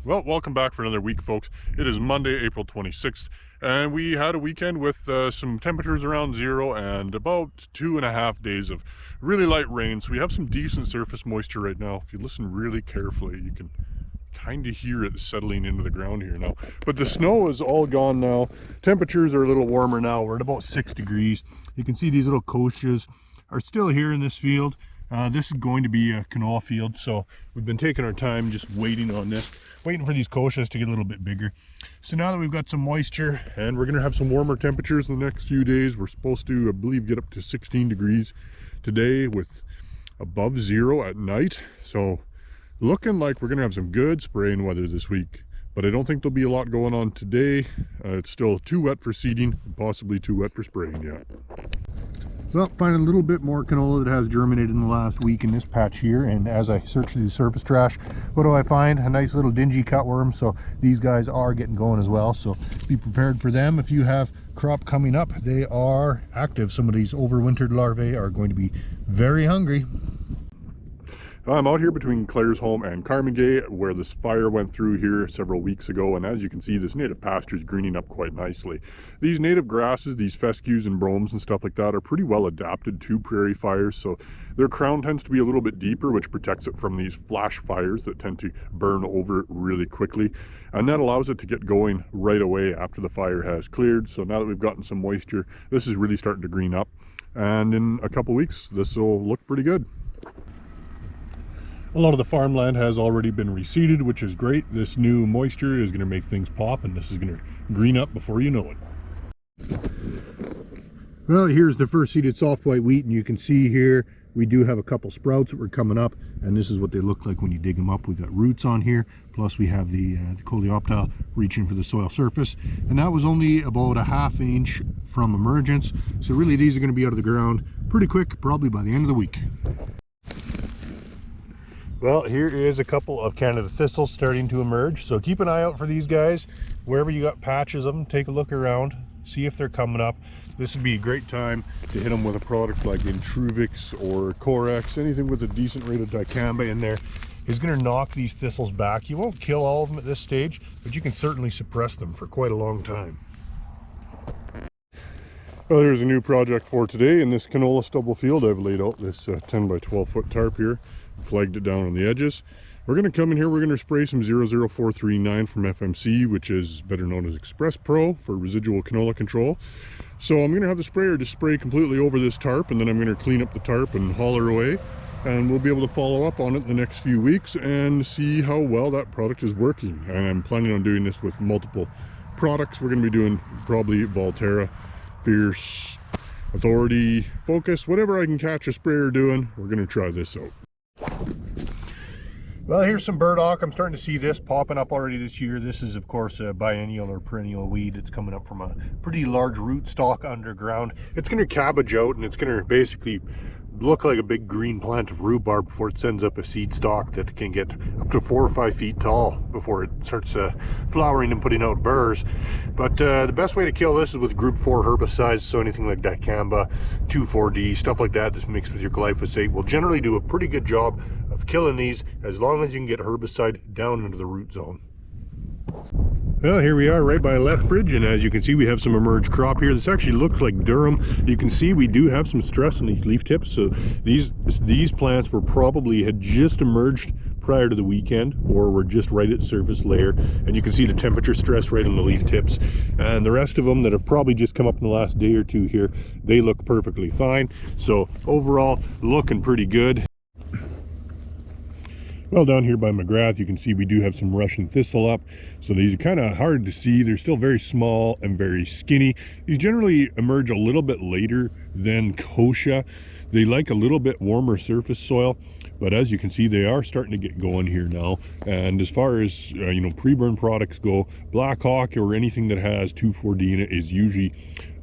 Well, welcome back for another week, folks. It is Monday, April 26th, and we had a weekend with some temperatures around zero and about 2.5 days of really light rain. So we have some decent surface moisture right now. If you listen really carefully, you can kind of hear it settling into the ground here now. But the snow is all gone now. Temperatures are a little warmer now. We're at about 6 degrees. You can see these little kochias are still here in this field. This is going to be a canola field, so we've been taking our time just waiting on this, waiting for these kochias to get a little bit bigger. So now that we've got some moisture and we're going to have some warmer temperatures in the next few days, we're supposed to, I believe, get up to 16 degrees today with above zero at night. So looking like we're going to have some good spraying weather this week, but I don't think there'll be a lot going on today. It's still too wet for seeding, possibly too wet for spraying yet. Well, finding a little bit more canola that has germinated in the last week in this patch here, and as I search through the surface trash, what do I find? A nice little dingy cutworm. So these guys are getting going as well, so be prepared for them. If you have crop coming up, they are active. Some of these overwintered larvae are going to be very hungry. I'm out here between Claresholm and Carmigay, where this fire went through here several weeks ago, and as you can see, this native pasture is greening up quite nicely. These native grasses, these fescues and bromes and stuff like that, are pretty well adapted to prairie fires, so their crown tends to be a little bit deeper, which protects it from these flash fires that tend to burn over it really quickly, and that allows it to get going right away after the fire has cleared. So now that we've gotten some moisture, this is really starting to green up, and in a couple weeks this will look pretty good. A lot of the farmland has already been reseeded, which is great. This new moisture is going to make things pop, and this is going to green up before you know it. Well, here's the first seeded soft white wheat, and you can see here we do have a couple sprouts that were coming up, and this is what they look like when you dig them up. We've got roots on here, plus we have the coleoptile reaching for the soil surface, and that was only about a ½ inch from emergence. So really these are going to be out of the ground pretty quick, probably by the end of the week. Well, here is a couple of Canada thistles starting to emerge, so keep an eye out for these guys. Wherever you got patches of them, take a look around, see if they're coming up. This would be a great time to hit them with a product like Intruvix or Corex. Anything with a decent rate of dicamba in there is going to knock these thistles back. You won't kill all of them at this stage, but you can certainly suppress them for quite a long time. Well, here's a new project for today. In this canola stubble field, I've laid out this 10 by 12 foot tarp here, flagged it down on the edges. We're going to come in here, we're going to spray some 00439 from FMC, which is better known as Express Pro for residual canola control. So I'm going to have the sprayer just spray completely over this tarp, and then I'm going to clean up the tarp and hauler away, and we'll be able to follow up on it in the next few weeks and see how well that product is working. And I'm planning on doing this with multiple products. We're going to be doing probably Volterra, Fierce, Authority, Focus, whatever I can catch a sprayer doing, we're going to try this out. Well, here's some burdock. I'm starting to see this popping up already this year. This is, of course, a biennial or perennial weed. It's coming up from a pretty large root stock underground. It's going to cabbage out, and it's going to basically look like a big green plant of rhubarb before it sends up a seed stalk that can get up to 4 or 5 feet tall before it starts flowering and putting out burrs. But the best way to kill this is with group 4 herbicides, so anything like dicamba, 2,4-D, stuff like that that's mixed with your glyphosate will generally do a pretty good job of killing these, as long as you can get herbicide down into the root zone. Well, here we are right by Lethbridge, and as you can see, we have some emerged crop here. This actually looks like Durham. You can see we do have some stress on these leaf tips, so these plants had just emerged prior to the weekend, or were just right at surface layer, and you can see the temperature stress right on the leaf tips. And the rest of them that have probably just come up in the last day or two here, they look perfectly fine. So overall, looking pretty good. Well, down here by McGrath, you can see we do have some Russian thistle up. So these are kind of hard to see. They're still very small and very skinny. These generally emerge a little bit later than kochia. They like a little bit warmer surface soil, but as you can see, they are starting to get going here now. And as far as pre-burn products go, Black Hawk or anything that has 2,4-D in it is usually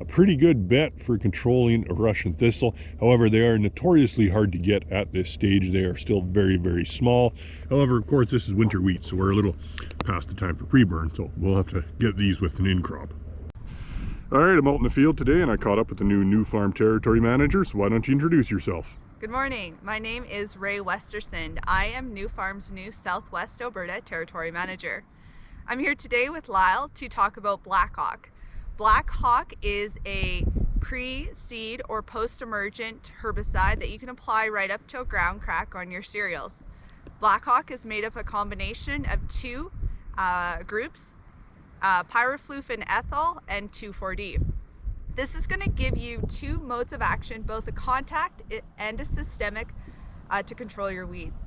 a pretty good bet for controlling a Russian thistle. However, they are notoriously hard to get at this stage. They are still very, very small. However, of course, this is winter wheat, so we're a little past the time for pre-burn, so we'll have to get these with an in-crop. All right, I'm out in the field today, and I caught up with the new Nufarm territory manager, so why don't you introduce yourself? Good morning. My name is Rae Westersund. I am Nufarm's new Southwest Alberta Territory Manager. I'm here today with Lyle to talk about Black Hawk. Black Hawk is a pre-seed or post-emergent herbicide that you can apply right up to a ground crack on your cereals. Black Hawk is made of a combination of two groups, pyroflufen ethyl and 2,4-D. This is going to give you two modes of action, both a contact and a systemic, to control your weeds.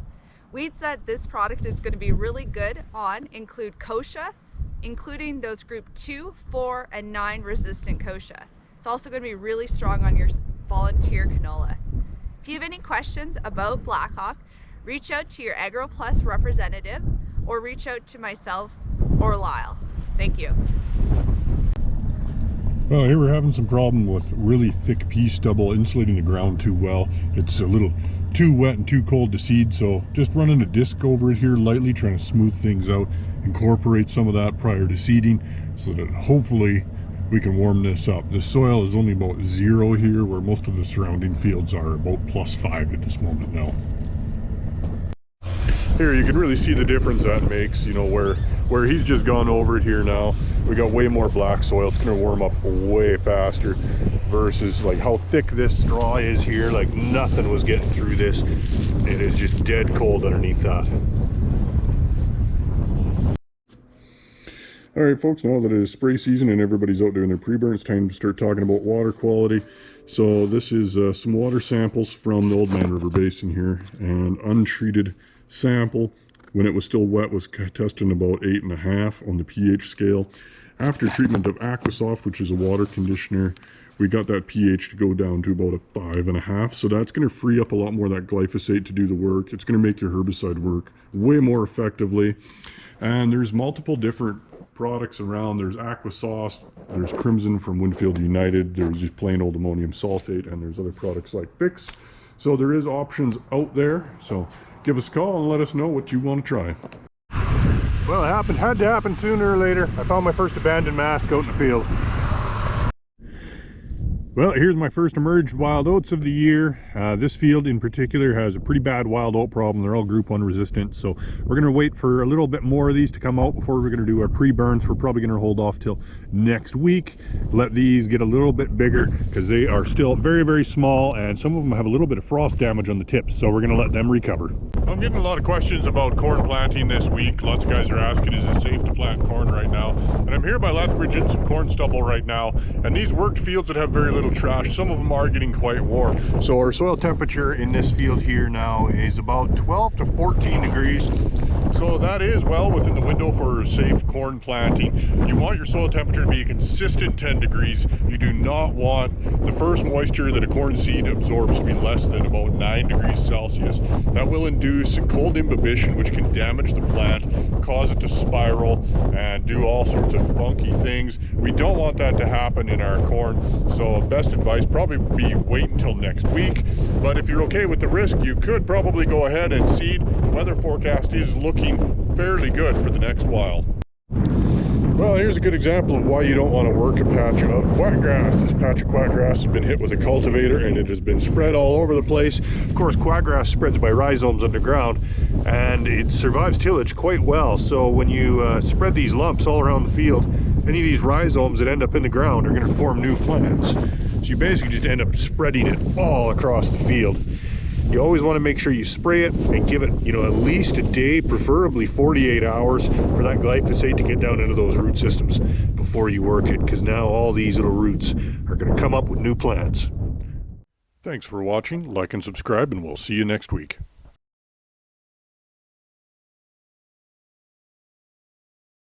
Weeds that this product is going to be really good on include kochia, including those group 2, 4, and 9 resistant kochia. It's also going to be really strong on your volunteer canola. If you have any questions about Black Hawk, reach out to your AgroPlus representative or reach out to myself or Lyle. Thank you. Well, here we're having some problem with really thick pea stubble insulating the ground too well. It's a little too wet and too cold to seed, so just running a disc over it here lightly, trying to smooth things out, incorporate some of that prior to seeding so that hopefully we can warm this up. The soil is only about 0 here, where most of the surrounding fields are about +5 at this moment now. Here you can really see the difference that makes, you know, where he's just gone over it here now. We got way more black soil. It's gonna warm up way faster versus like how thick this straw is here. Like nothing was getting through this. It is just dead cold underneath that. All right, folks, now that it is spray season and everybody's out doing their pre-burn, it's time to start talking about water quality. So this is some water samples from the Old Man River Basin here, and untreated sample when it was still wet was testing about 8.5 on the pH scale. After treatment of AquaSoft, which is a water conditioner, we got that pH to go down to about a 5.5. So that's going to free up a lot more of that glyphosate to do the work. It's going to make your herbicide work way more effectively. And there's multiple different products around. There's AquaSoft, there's Crimson from Winfield United, there's just plain old ammonium sulfate, and there's other products like Fix. So there is options out there. So give us a call and let us know what you want to try. Well, it had to happen sooner or later. I found my first abandoned mask out in the field. Well, here's my first emerged wild oats of the year. This field in particular has a pretty bad wild oat problem. They're all group 1 resistant, so we're going to wait for a little bit more of these to come out before we're going to do our pre-burns. We're probably going to hold off till next week, let these get a little bit bigger because they are still very, very small, and some of them have a little bit of frost damage on the tips, so we're going to let them recover. I'm getting a lot of questions about corn planting this week. Lots of guys are asking, is it safe to plant corn right now? And I'm here by Lethbridge in some corn stubble right now, and these worked fields that have very little trash, some of them are getting quite warm. So our soil temperature in this field here now is about 12 to 14 degrees. So that is well within the window for safe corn planting. You want your soil temperature to be a consistent 10 degrees. You do not want the first moisture that a corn seed absorbs to be less than about 9 degrees Celsius. That will induce cold imbibition, which can damage the plant, cause it to spiral, and do all sorts of funky things. We don't want that to happen in our corn. So best advice, probably be wait until next week. But if you're okay with the risk, you could probably go ahead and seed. The weather forecast is looking fairly good for the next while. Well, here's a good example of why you don't want to work a patch of quackgrass. This patch of quackgrass has been hit with a cultivator and it has been spread all over the place. Of course, quackgrass spreads by rhizomes underground and it survives tillage quite well. So when you spread these lumps all around the field, any of these rhizomes that end up in the ground are going to form new plants. So you basically just end up spreading it all across the field. You always want to make sure you spray it and give it, you know, at least a day, preferably 48 hours for that glyphosate to get down into those root systems before you work it, because now all these little roots are going to come up with new plants. Thanks for watching. Like and subscribe, and we'll see you next week.